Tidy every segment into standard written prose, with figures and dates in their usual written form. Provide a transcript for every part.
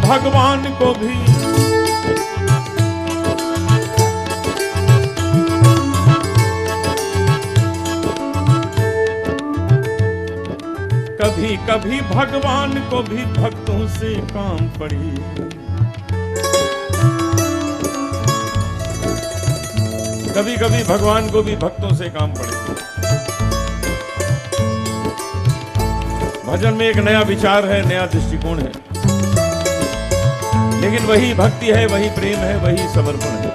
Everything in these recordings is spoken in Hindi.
भगवान को भी कभी कभी भगवान को भी भक्तों से काम पड़े। कभी कभी भगवान को भी भक्तों से काम पड़े। भजन में एक नया विचार है, नया दृष्टिकोण है, लेकिन वही भक्ति है, वही प्रेम है, वही समर्पण है।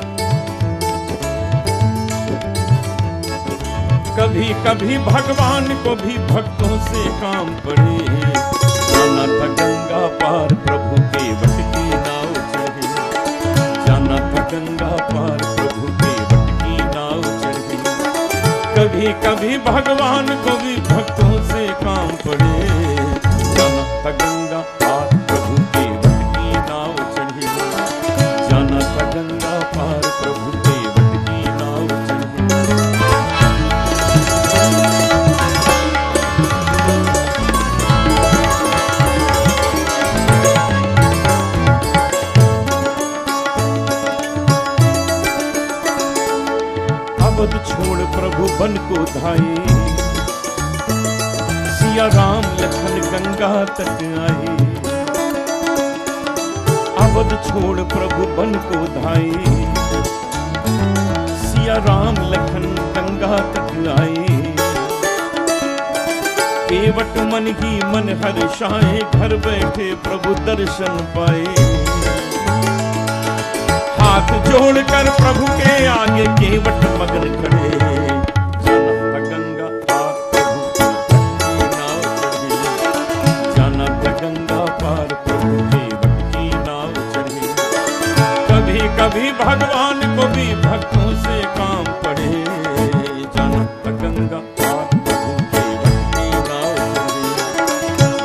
कभी कभी भगवान को भी भक्तों से काम पड़े। जाना था गंगा पार प्रभु के वट की नाव चढ़े। जाना था गंगा पार प्रभु के वट की नाव चढ़े। कभी कभी भगवान को भी भक्तों से काम पड़े। जाना था गंगा पार प्रभु के वट की नाव चढ़े। जाना था गंगा पार प्रभु के वट की नाव चढ़े। अवध छोड़ प्रभु बन को धाये। सिया राम लखन गंगा तट आए। अवध छोड़ प्रभु बन को धाये। सिया राम लखन गंगा तट आए। केवट मन ही मन हर्षाए। घर बैठे प्रभु दर्शन पाए। हाथ जोड़कर प्रभु के आगे केवट मगन खड़े। जाना था गंगा पार प्रभु के वट की नाव चढ़े। जाना था गंगा पार प्रभु के वट की नाव चढ़े। कभी कभी भगवान को भी भक्तों से काम पड़े। जाना था गंगा पार प्रभु के वट की नाव चढ़े।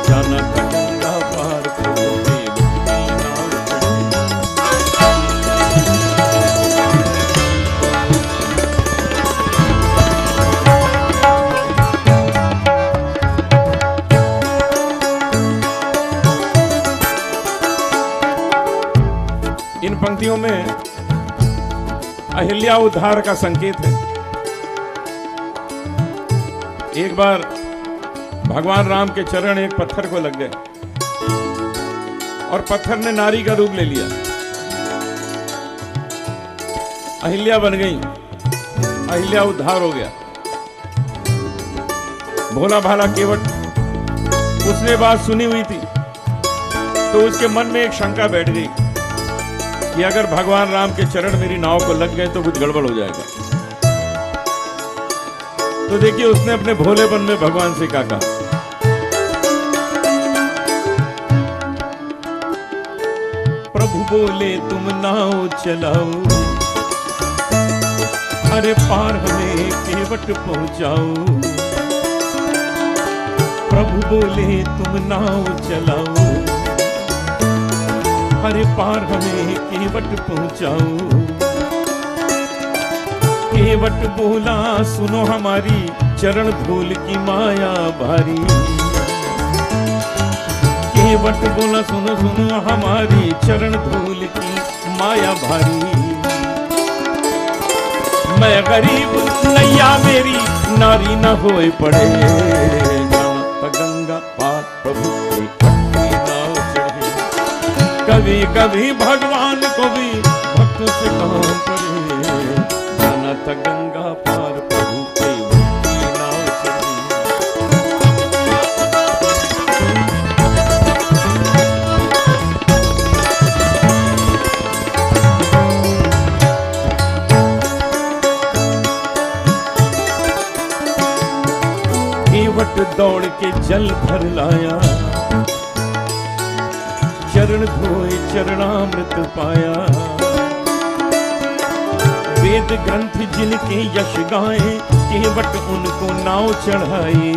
जाना था गंगा पार प्रभु के वट की नाव चढ़े। इन पंक्तियों में अहिल्या उद्धार का संकेत है। एक बार भगवान राम के चरण एक पत्थर को लग गए और पत्थर ने नारी का रूप ले लिया। अहिल्या बन गई। अहिल्या उद्धार हो गया। भोला भाला केवट उसने बात सुनी हुई थी तो उसके मन में एक शंका बैठ गई कि अगर भगवान राम के चरण मेरी नाव को लग गए तो कुछ गड़बड़ हो जाएगा। तो देखिए उसने अपने भोलेपन में भगवान से क्या कहा। प्रभु बोले तुम नाव चलाओ। अरे पार हमें केवट पहुंचाओ। प्रभु बोले तुम नाव चलाओ। अरे पार हमें केवट पहुंचाओ। केवट बोला सुनो हमारी चरण धूल की माया भारी। केवट बोला सुनो सुनो हमारी चरण धूल की माया भारी। मैं गरीब नैया मेरी नारी न होए पड़े। जाना गंगा पार प्रभु के वट की नाव चढ़े। कभी कभी भगवान को भी भक्तों से काम पड़े। जाना था गंगा पार प्रभु के वट की नाव चढ़े। केवट दौड़ के जल भर लाया। चरण धोए चरणामृत पाया। वेद ग्रंथ जिनके यश गाए केवट उनको नाव चढ़ाए।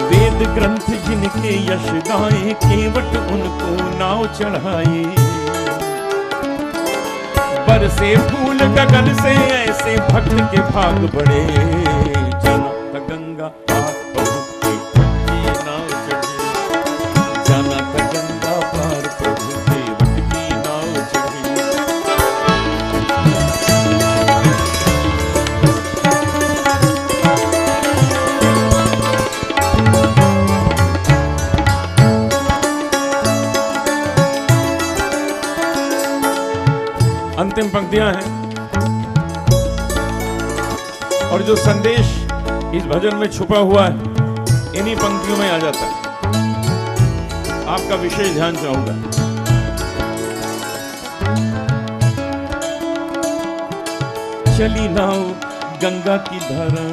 वेद ग्रंथ जिनके यश गाए केवट उनको नाव चढ़ाए। बरसे फूल गगन से ऐसे भक्त के भाग बढ़े। जाना था गंगा पार प्रभु के वट की नाव चढ़े। जाना था गंगा अंतिम पंक्तियां हैं और जो संदेश इस भजन में छुपा हुआ है इन्हीं पंक्तियों में आ जाता है। आपका विशेष ध्यान चाहूंगा। चली नाव गंगा की धारा,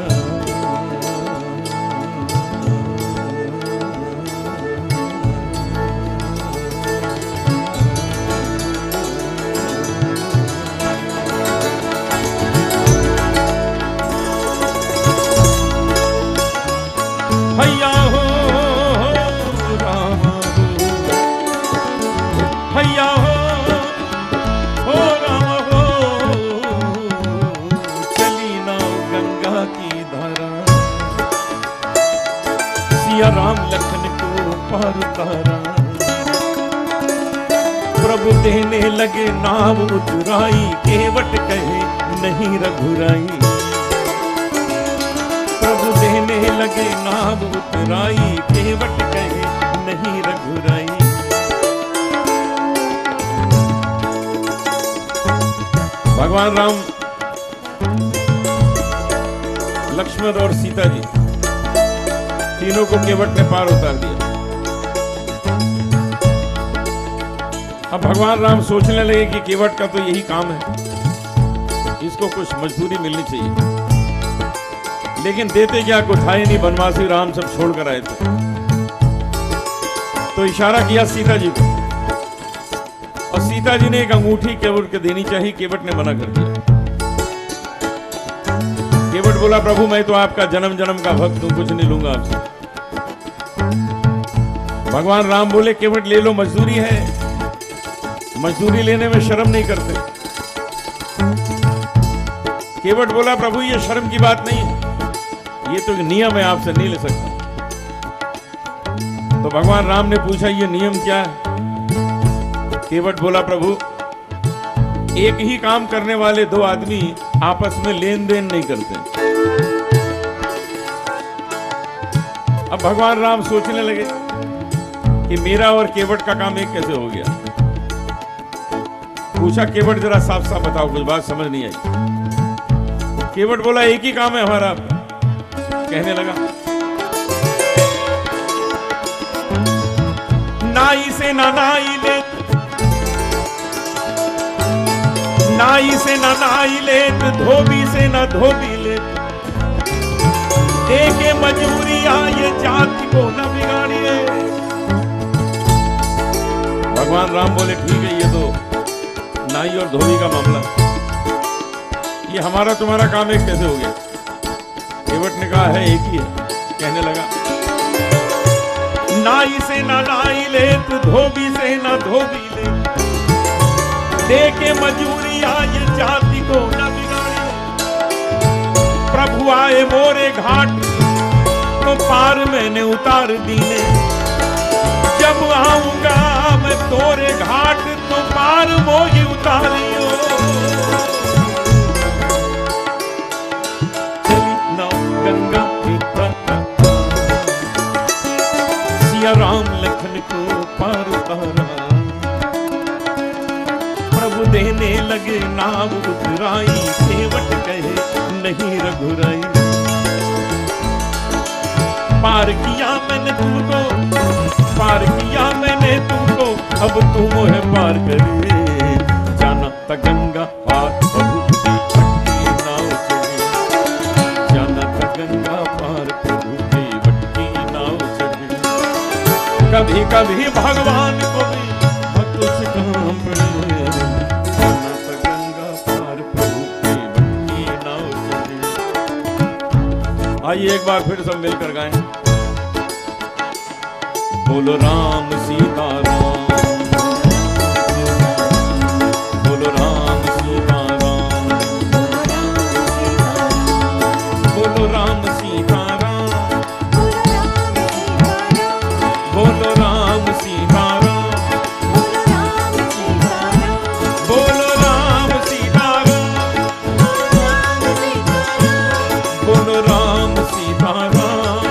हैया हो राम हैया हो राम हो, चली नाव गंगा की धारा, सिया राम लखन को पार उतारा, प्रभु देने लगे नाव उतराई, केवट कहे नहीं रघुराई, प्रभु देने लगे नाव उतराई, केवट कहे नहीं रघुराई। भगवान राम, लक्ष्मण और सीता जी तीनों को केवट ने पार उतार दिया। अब भगवान राम सोचने लगे कि केवट का तो यही काम है, इसको कुछ मजदूरी मिलनी चाहिए। लेकिन देते क्या, कुछ था ही नहीं, बनवासी राम सब छोड़ कर आए थे। तो इशारा किया सीता जी को और सीता जी ने एक अंगूठी केवट को देनी चाहिए, केवट ने मना कर दिया। केवट बोला, प्रभु मैं तो आपका जन्म जन्म का भक्त हूं, कुछ नहीं लूंगा आपसे। भगवान राम बोले, केवट ले लो, मजदूरी है, मजदूरी लेने में शर्म नहीं करते। केवट बोला, प्रभु ये शर्म की बात नहीं है, ये तो एक नियम है, आपसे नहीं ले सकता। तो भगवान राम ने पूछा, ये नियम क्या है? केवट बोला, प्रभु एक ही काम करने वाले दो आदमी आपस में लेन देन नहीं करते। अब भगवान राम सोचने लगे कि मेरा और केवट का काम एक कैसे हो गया। पूछा, केवट जरा साफ साफ बताओ, कुछ बात समझ नहीं आई। केवट बोला, एक ही काम है हमारा। कहने लगा, नाई से ना नाई लेत, नाई से ना नाई लेत, धोबी से ना धोबी लेत, देके मजबूरी आए जाति को न बिगाड़िए। भगवान राम बोले, ठीक है, ये तो नाई और धोबी का मामला, ये हमारा तुम्हारा काम एक कैसे हो गया? केवट ने कहा, है एक ही है। कहने लगा, नाई से ना नाई लेत, धोबी से ना धोबी लेत, देके मजूरी आए जाति को न बिगाड़े। प्रभु आए मोरे घाट तो पार मैंने उतार दीने, जब आऊंगा मैं तोरे घाट तो पार मोही उतारियो। गंगा की धारा, सिया राम लखन को पार उतारा, प्रभु देने लगे नाव उतराई, केवट कहे नहीं रघुराई। पार किया मैंने तुमको, पार किया मैंने तुमको, अब तुम है पार करे। जाना था गंगा पार, प्रभु की भक्ति नाव चढ़े, जाना था गंगा पार, प्रभु की भक्ति नाव चढ़े। कभी कभी भगवान को भी भक्तों से काम पड़े, जाना था गंगा पार, प्रभु की भक्ति नाव चढ़े। आइए एक बार फिर सब मिलकर गाएं, बोलो राम सीता राम, बोलो राम सीता राम, बोलो राम सीता राम, बोलो राम सीता राम, बोलो राम सीता राम, बोलो राम सीता राम,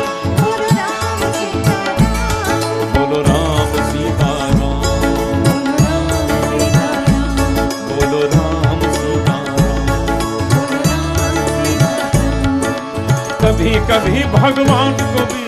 बोलो राम सीता राम। कभी भगवान को भी